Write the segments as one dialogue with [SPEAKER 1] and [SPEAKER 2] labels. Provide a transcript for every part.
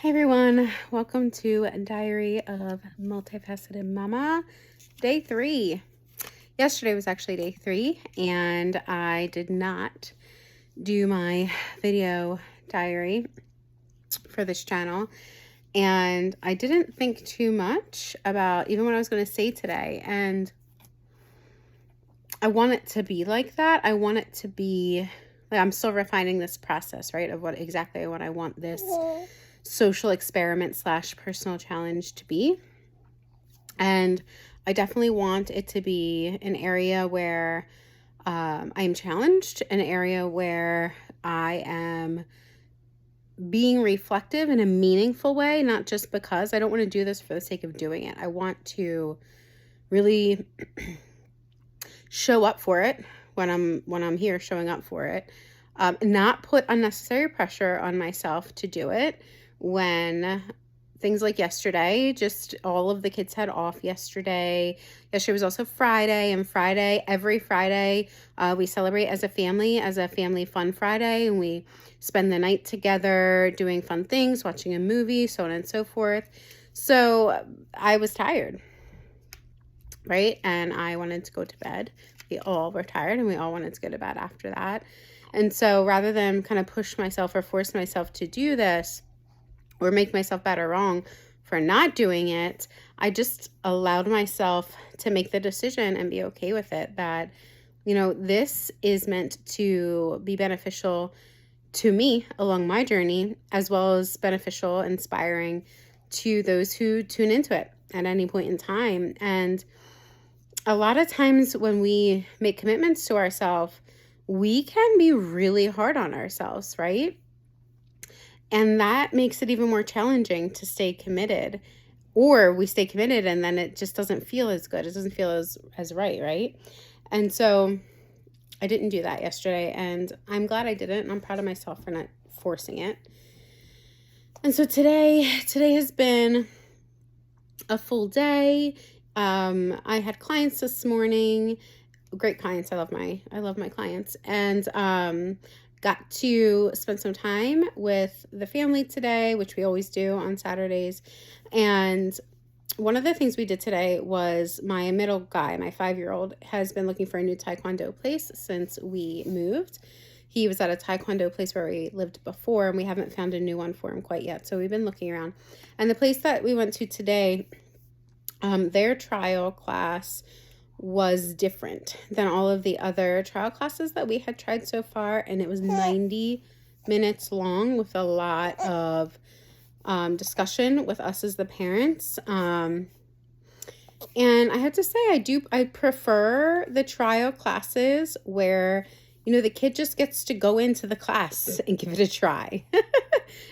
[SPEAKER 1] Hi everyone, welcome to Diary of Multifaceted Mama, day 3. Yesterday was actually day 3 and I did not do my video diary for this channel, and I didn't think too much about even what I was going to say today, and I want it to be like that. I want it to be like I'm still refining this process, right, of what I want this social experiment / personal challenge to be. And I definitely want it to be an area where I am challenged, an area where I am being reflective in a meaningful way, not just because I don't want to do this for the sake of doing it. I want to really show up for it when I'm here showing up for it, not put unnecessary pressure on myself to do it. When things like yesterday, just all of the kids had off yesterday. Yesterday was also Friday, and every Friday, we celebrate as a family fun Friday, and we spend the night together doing fun things, watching a movie, so on and so forth. So I was tired, right? And I wanted to go to bed. We all were tired and we all wanted to go to bed after that. And so rather than kind of push myself or force myself to do this, or make myself bad or wrong for not doing it, I just allowed myself to make the decision and be okay with it, that, this is meant to be beneficial to me along my journey, as well as beneficial, inspiring to those who tune into it at any point in time. And a lot of times when we make commitments to ourselves, we can be really hard on ourselves, right? And that makes it even more challenging to stay committed, or we stay committed and then it just doesn't feel as good. It doesn't feel as right? And so I didn't do that yesterday, and I'm glad I didn't. And I'm proud of myself for not forcing it. And so today has been a full day. I had clients this morning, great clients. I love my clients, and got to spend some time with the family today, which we always do on Saturdays. And one of the things we did today was my middle guy, my 5-year-old, has been looking for a new Taekwondo place since we moved. He was at a Taekwondo place where we lived before, and we haven't found a new one for him quite yet. So we've been looking around. And the place that we went to today, their trial class was different than all of the other trial classes that we had tried so far, and it was 90 minutes long with a lot of discussion with us as the parents. And I have to say, I prefer the trial classes where the kid just gets to go into the class and give it a try.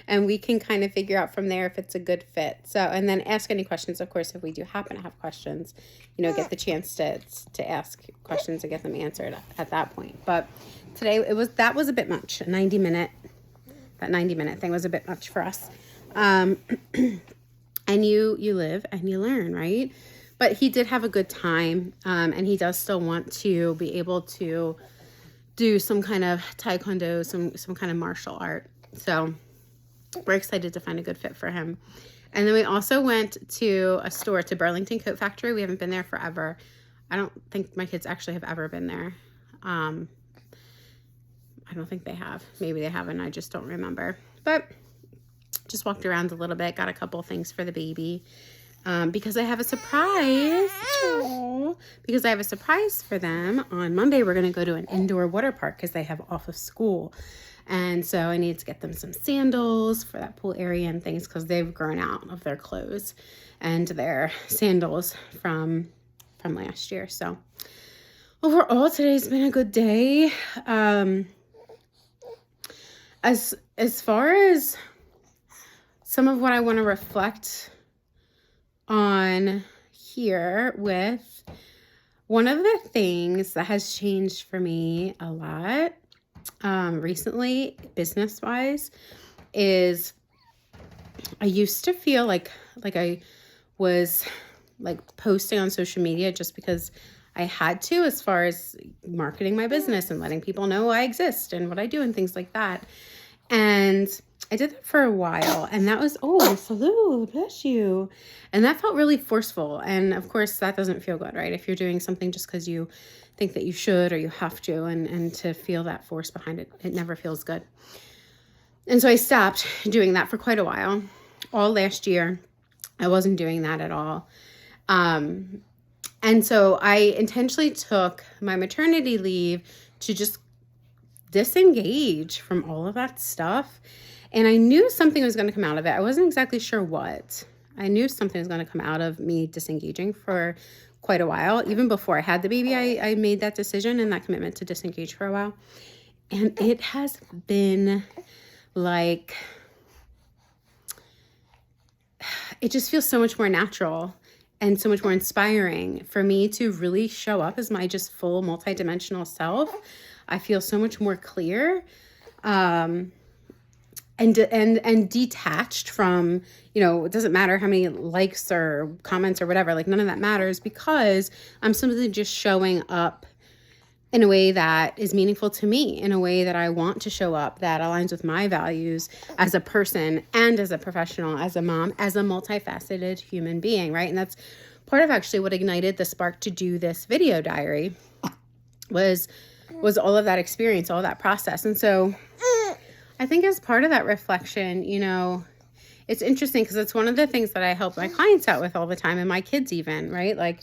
[SPEAKER 1] And we can kind of figure out from there if it's a good fit. So, and then ask any questions, of course, if we do happen to have questions, get the chance to ask questions and get them answered at that point. But today that was a bit much. That 90 minute thing was a bit much for us. And you live and you learn, right? But he did have a good time. And he does still want to be able to do some kind of Taekwondo, some kind of martial art. So we're excited to find a good fit for him. And then we also went to a store, to Burlington Coat Factory. We haven't been there forever. I don't think my kids actually have ever been there. I don't think they have. Maybe they haven't. I just don't remember. But just walked around a little bit, got a couple things for the baby. Because I have a surprise. Because I have a surprise for them. On Monday, we're going to go to an indoor water park because they have off of school. And so I need to get them some sandals for that pool area and things, because they've grown out of their clothes and their sandals from last year. So overall, today's been a good day. As far as some of what I want to reflect on here with, one of the things that has changed for me a lot recently, business-wise, is I used to feel like I was posting on social media just because I had to, as far as marketing my business and letting people know I exist and what I do and things like that. And I did that for a while, and that was, oh, salute, bless you. And that felt really forceful. And of course, that doesn't feel good, right? If you're doing something just because you think that you should or you have to, and to feel that force behind it, it never feels good. And so I stopped doing that for quite a while. All last year, I wasn't doing that at all. And so I intentionally took my maternity leave to just disengage from all of that stuff. And I knew something was going to come out of it. I wasn't exactly sure what. I knew something was going to come out of me disengaging for quite a while. Even before I had the baby, I made that decision and that commitment to disengage for a while. And it has been like, it just feels so much more natural and so much more inspiring for me to really show up as my just full multidimensional self. I feel so much more clear, and detached from, you know, it doesn't matter how many likes or comments or whatever, like none of that matters, because I'm simply just showing up in a way that is meaningful to me, in a way that I want to show up, that aligns with my values as a person and as a professional, as a mom, as a multifaceted human being, right? And that's part of actually what ignited the spark to do this video diary was all of that experience, all of that process. And so I think as part of that reflection, you know, it's interesting because it's one of the things that I help my clients out with all the time, and my kids even, right? Like,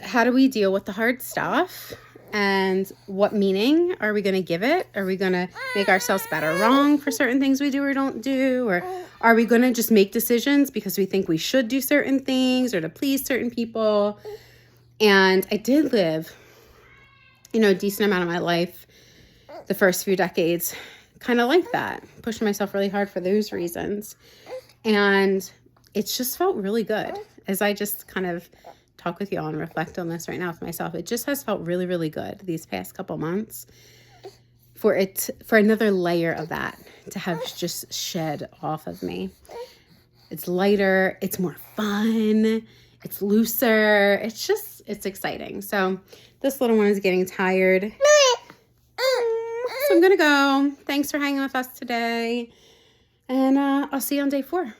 [SPEAKER 1] how do we deal with the hard stuff, and what meaning are we going to give it? Are we going to make ourselves better or wrong for certain things we do or don't do? Or are we going to just make decisions because we think we should do certain things or to please certain people? And I did live, you know, a decent amount of my life, the first few decades, kind of like that, pushing myself really hard for those reasons. And it's just felt really good as I just kind of talk with y'all and reflect on this right now with myself. It just has felt really, really good these past couple months for another layer of that to have just shed off of me. It's lighter, it's more fun, it's looser, it's exciting. So this little one is getting tired. So I'm gonna go. Thanks for hanging with us today. And I'll see you on day 4.